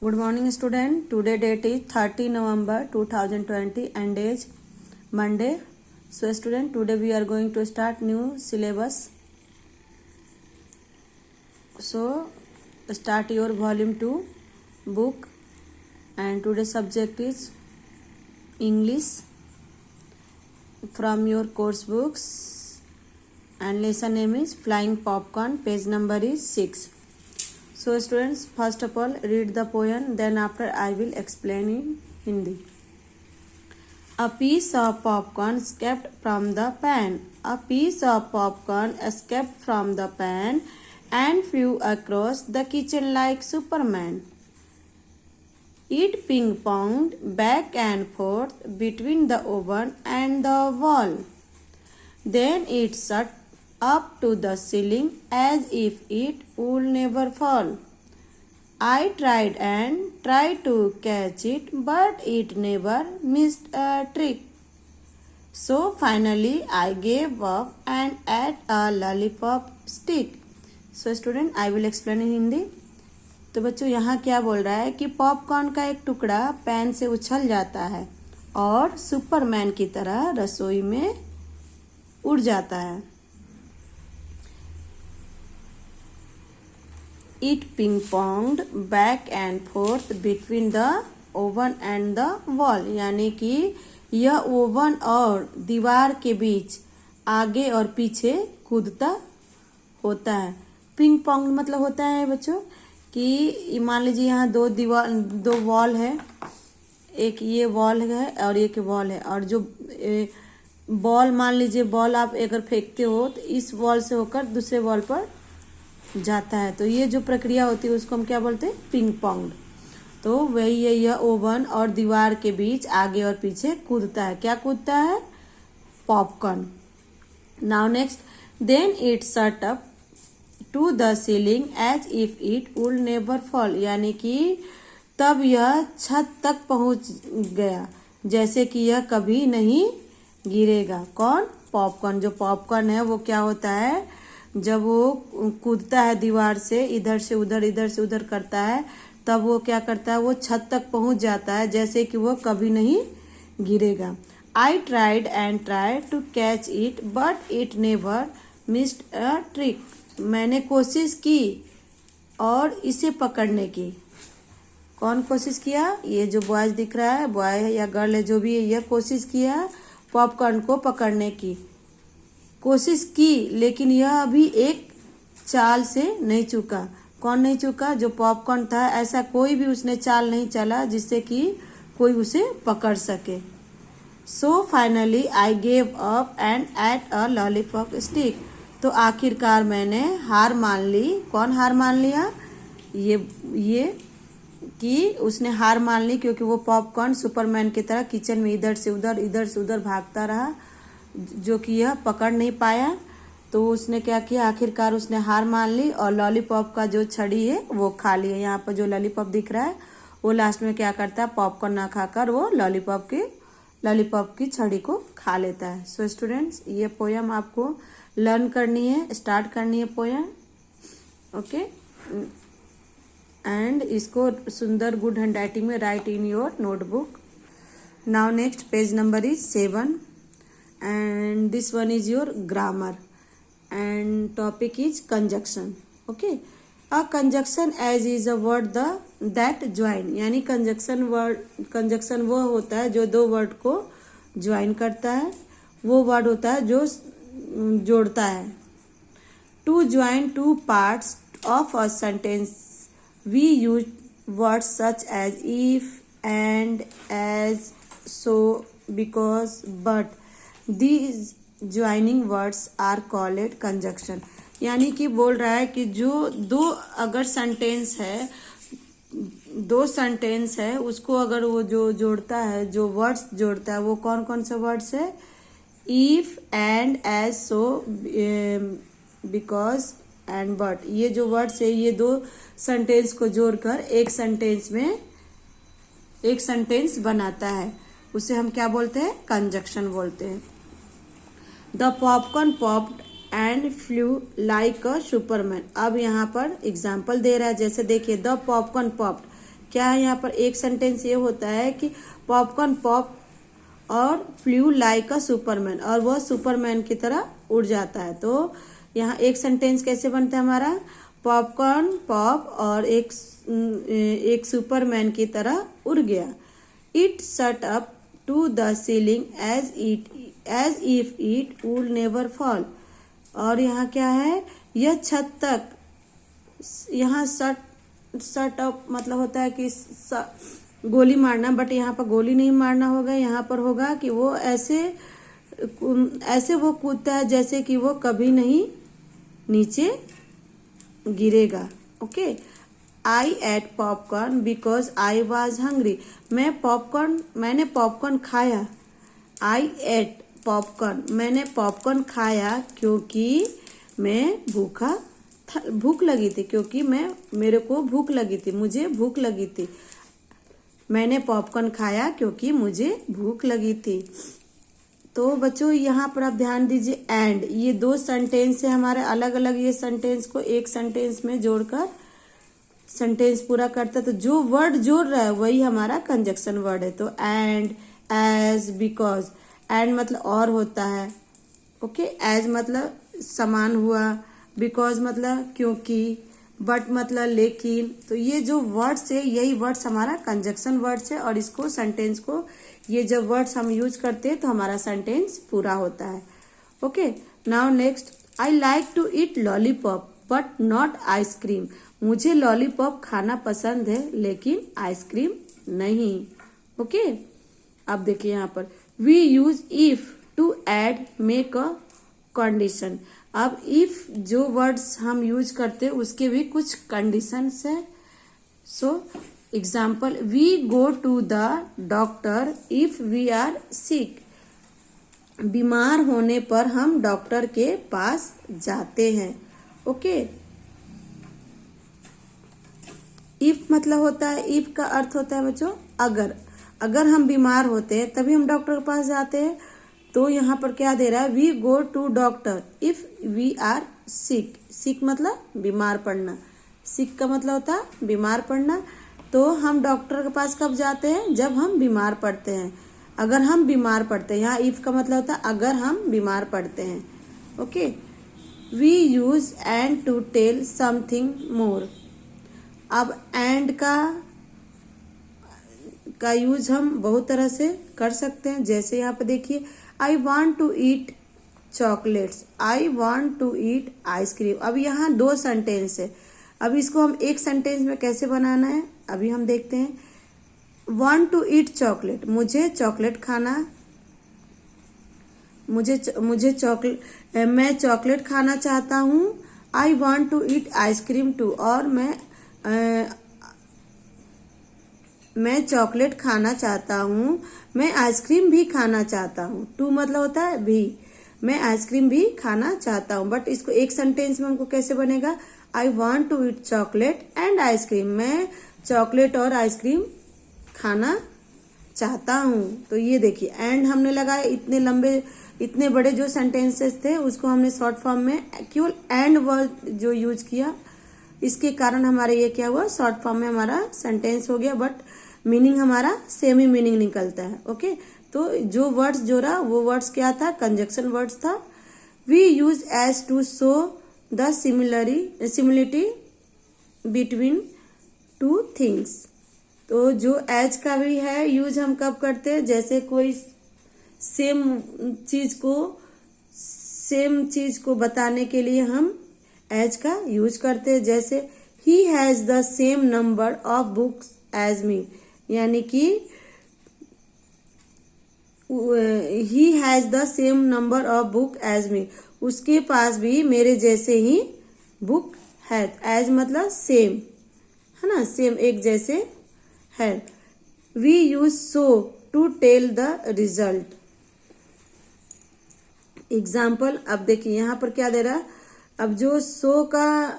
Good morning, student. Today date is 30 November 2020 and age Monday. So, student, today we are going to start new syllabus. So, start your volume 2 book, and today's subject is English from your course books, and lesson name is Flying Popcorn. Page number is 6. So students, first of all read the poem, then after I will explain in Hindi. A piece of popcorn escaped from the pan. A piece of popcorn escaped from the pan and flew across the kitchen like Superman. It ping-ponged back and forth between the oven and the wall. Then it shot up to the ceiling as if it would never fall. I tried and tried to catch it, but it never missed a trick. So finally I gave up and ate a lollipop stick. So student, I will explain in Hindi. तो बच्चों यहाँ क्या बोल रहा है कि popcorn का एक टुकड़ा पैन से उछल जाता है और सुपरमैन की तरह रसोई में उड़ जाता है. It ping-ponged back and forth between the oven and the wall. यानी कि यह ओवन और दीवार के बीच आगे और पीछे कूदता होता है. पिंग पोंग मतलब होता है बच्चों कि मान लीजिए यहाँ दो वॉल है, एक ये वॉल है और एक वॉल है, और जो बॉल मान लीजिए बॉल आप अगर फेंकते हो तो इस वॉल से होकर दूसरे वॉल पर जाता है. तो ये जो प्रक्रिया होती है उसको हम क्या बोलते हैं, पिंग पोंग. तो वही है, यह ओवन और दीवार के बीच आगे और पीछे कूदता है. क्या कूदता है, popcorn. Now next, then it shot up to the ceiling as if it would never fall. यानी कि तब यह छत तक पहुंच गया जैसे कि यह कभी नहीं गिरेगा. कौन, पॉपकॉर्न. जो पॉपकॉर्न है वो क्या होता है, जब वो कूदता है दीवार से इधर से उधर करता है, तब वो क्या करता है, वो छत तक पहुंच जाता है जैसे कि वो कभी नहीं गिरेगा. I tried and tried to catch it but it never missed a trick. मैंने कोशिश की और इसे पकड़ने की. कौन कोशिश किया, ये जो बॉयज दिख रहा है, बॉय है या गर्ल है जो भी है, यह कोशिश किया पॉपकॉर्न को पकड़ने की. कोशिश की लेकिन यह अभी एक चाल से नहीं चूका. कौन नहीं चूका, जो पॉपकॉर्न था. ऐसा कोई भी उसने चाल नहीं चला जिससे कि कोई उसे पकड़ सके. So finally I gave up and at a lollipop stick. तो आखिरकार मैंने हार मान ली. कौन हार मान लिया, ये कि उसने हार मान ली क्योंकि वो पॉपकॉर्न सुपरमैन की तरह किचन में इधर से उधर भागता रहा जो कि यह पकड़ नहीं पाया. तो उसने क्या किया, आखिरकार उसने हार मान ली और लॉलीपॉप का जो छड़ी है वो खा लिया. यहाँ पर जो लॉलीपॉप दिख रहा है वो लास्ट में क्या करता है, पॉपकॉर्न ना खाकर वो लॉलीपॉप की छड़ी को खा लेता है. सो स्टूडेंट्स, ये पोयम आपको लर्न करनी है, स्टार्ट करनी है पोयम. ओके, एंड इसको सुंदर गुड हैंड राइटिंग में right in your notebook. Now next, page number is 7 and this one is your grammar and topic is conjunction. Okay, a conjunction as is a word that join. यानी conjunction वो होता है जो दो word को join करता है. वो वर्ड होता है जो जोड़ता है. to join two parts of a sentence we use words such as if, and, as, so, because, but. These joining words are called conjunction. यानी कि बोल रहा है कि जो अगर दो सेंटेंस है उसको अगर वो जो जोड़ता है, जो वर्ड्स जोड़ता है, वो कौन कौन से वर्ड्स है, if, and, as, so, because, and, but. ये जो वर्ड्स है ये दो सेंटेंस को जोड़कर एक सेंटेंस बनाता है. उसे हम क्या बोलते हैं, कंजक्शन बोलते हैं. The popcorn popped and flu like a Superman. अब यहाँ पर एग्जाम्पल दे रहा है, जैसे देखिए द पॉपकॉर्न पॉप्ड, क्या है यहाँ पर, एक सेंटेंस ये होता है कि पॉपकॉर्न पॉप और फ्लू लाइक अ सुपरमैन, और वह सुपरमैन की तरह उड़ जाता है। तो यहाँ एक सेंटेंस कैसे बनता है हमारा, पॉपकॉर्न पॉप और एक सुपरमैन की तरह उड़ गया। It shut up to the ceiling as if it would never fall. और यहाँ क्या है, यह छत तक, यहाँ शट अप मतलब होता है कि गोली मारना, बट यहाँ पर गोली नहीं मारना होगा, यहाँ पर होगा कि वो ऐसे वो कूदता है जैसे कि वो कभी नहीं नीचे गिरेगा। Okay, I ate popcorn because I was hungry. मैंने पॉपकॉर्न खाया। आई एट पॉपकॉर्न, मैंने पॉपकॉर्न खाया क्योंकि मैं भूख लगी थी, क्योंकि मेरे को भूख लगी थी, मुझे भूख लगी थी। मैंने पॉपकॉर्न खाया क्योंकि मुझे भूख लगी थी। तो बच्चों यहाँ पर आप ध्यान दीजिए, एंड ये दो सेंटेंस है हमारे अलग अलग, ये सेंटेंस को एक सेंटेंस में जोड़कर सेंटेंस पूरा करता है। तो जो वर्ड जोड़ रहा है वही हमारा कंजक्शन वर्ड है। तो एंड, एज, बिकॉज। एंड मतलब और होता है, ओके। एज मतलब समान हुआ, बिकॉज मतलब क्योंकि, बट मतलब लेकिन। तो ये जो वर्ड्स है यही वर्ड्स हमारा कंजक्शन वर्ड्स है, और इसको सेंटेंस को ये जब वर्ड्स हम यूज करते हैं तो हमारा सेंटेंस पूरा होता है। Okay, now next, I like to eat lollipop but not ice cream. मुझे लॉलीपॉप खाना पसंद है लेकिन आइसक्रीम नहीं। ओके, अब देखिए यहाँ पर, we use if to add make a condition. अब इफ जो वर्ड्स हम यूज करते हैं उसके भी कुछ कंडीशंस है। So example, we go to the doctor if we are sick. बीमार होने पर हम डॉक्टर के पास जाते हैं। ओके, इफ मतलब होता है, इफ का अर्थ होता है बच्चों अगर हम बीमार होते हैं तभी हम डॉक्टर के पास जाते हैं। तो यहाँ पर क्या दे रहा है, we go to doctor if we are sick. Sick मतलब बीमार पड़ना, सिक का मतलब होता है बीमार पड़ना। तो हम डॉक्टर के पास कब जाते हैं, जब हम बीमार पड़ते हैं। अगर हम बीमार पड़ते हैं, यहाँ इफ का मतलब होता है अगर हम बीमार पड़ते हैं। Okay, we use and to tell something more. अब एंड का यूज हम बहुत तरह से कर सकते हैं। जैसे यहाँ पे देखिए, I want to eat chocolates, I want to eat ice cream. अब यहाँ दो सेंटेंस है, अब इसको हम एक सेंटेंस में कैसे बनाना है अभी हम देखते हैं। वॉन्ट टू ईट चॉकलेट, मुझे चॉकलेट खाना, मैं चॉकलेट खाना चाहता हूँ। I want to eat ice cream too, और मैं चॉकलेट खाना चाहता हूँ, मैं आइसक्रीम भी खाना चाहता हूँ। टू मतलब होता है भी, मैं आइसक्रीम भी खाना चाहता हूँ। बट इसको एक सेंटेंस में हमको कैसे बनेगा, I want to eat chocolate and ice cream. मैं चॉकलेट और आइसक्रीम खाना चाहता हूँ। तो ये देखिए, एंड हमने लगाया, इतने बड़े जो सेंटेंसेस थे उसको हमने शॉर्ट फॉर्म में केवल एंड वर्ड जो यूज किया, इसके कारण हमारे ये क्या हुआ, शॉर्ट फॉर्म में हमारा सेंटेंस हो गया, बट मीनिंग हमारा सेम ही मीनिंग निकलता है। ओके, तो जो वर्ड्स जोड़ा वो वर्ड्स क्या था, कंजक्शन वर्ड्स था। We use as to show the similarity between two things. तो जो एज का भी है यूज हम कब करते हैं, जैसे कोई सेम चीज को बताने के लिए हम एज का यूज करते हैं। जैसे he has the same number of books as me, यानी कि he has the same number of book as me, उसके पास भी मेरे जैसे ही बुक है। एज मतलब सेम है ना, सेम एक जैसे है। We use so to tell the result. Example, अब देखिए यहाँ पर क्या दे रहा है, अब जो सो का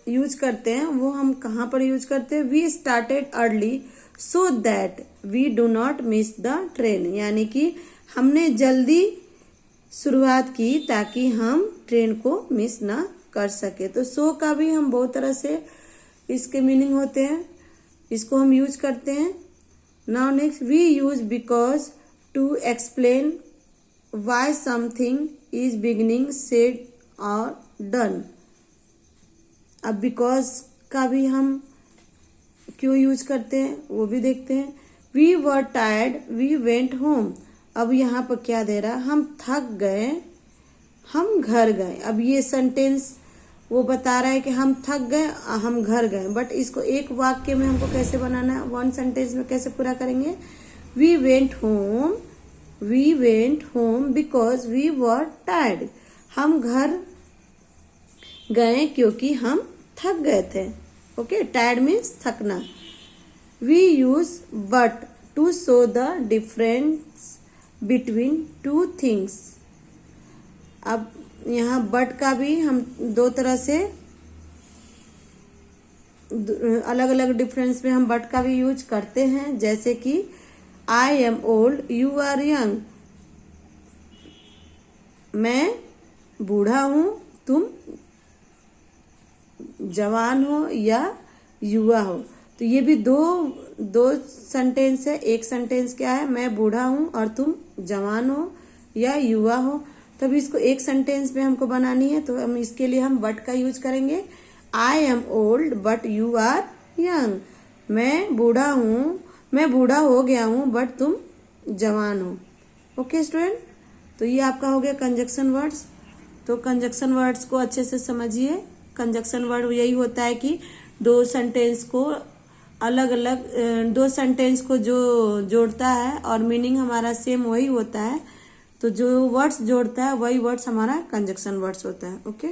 यूज करते हैं वो हम कहाँ पर यूज करते हैं, we started early so that we do not miss the train, यानी कि हमने जल्दी शुरुआत की ताकि हम ट्रेन को मिस ना कर सके। तो सो का भी हम बहुत तरह से इसके मीनिंग होते हैं, इसको हम यूज करते हैं। Now next, we use because to explain why something is beginning, said or done. अब बिकॉज का भी हम क्यों यूज करते हैं वो भी देखते हैं। We were tired, we went home. अब यहाँ पर क्या दे रहा है, हम थक गए, हम घर गए। अब ये सेंटेंस वो बता रहा है कि हम थक गए, हम घर गए, बट इसको एक वाक्य में हमको कैसे बनाना है, वन सेंटेंस में कैसे पूरा करेंगे। We went home because we were tired. हम घर गए क्योंकि हम थक गए थे। ओके, टायर्ड मीन्स थकना। We use but to show the difference between two things. अब यहाँ बट का भी हम दो तरह से अलग अलग डिफरेंस में हम बट का भी यूज करते हैं, जैसे कि I am old, you are young. मैं बूढ़ा हूं, तुम जवान हो या युवा हो। तो ये भी दो सेंटेंस है। एक सेंटेंस क्या है, मैं बूढ़ा हूं और तुम जवान हो या युवा हो। तब इसको एक सेंटेंस में हमको बनानी है, तो हम इसके लिए हम बट का यूज करेंगे। I am old but you are young. मैं बूढ़ा हो गया हूं बट तुम जवान हो। ओके स्टूडेंट, तो ये आपका हो गया कंजक्शन वर्ड्स। तो कंजक्शन वर्ड्स को अच्छे से समझिए। कंजक्शन वर्ड यही होता है कि दो सेंटेंस को दो सेंटेंस को जो जोड़ता है और मीनिंग हमारा सेम वही होता है, तो जो वर्ड्स जोड़ता है वही वर्ड्स हमारा कंजक्शन वर्ड्स होता है। ओके।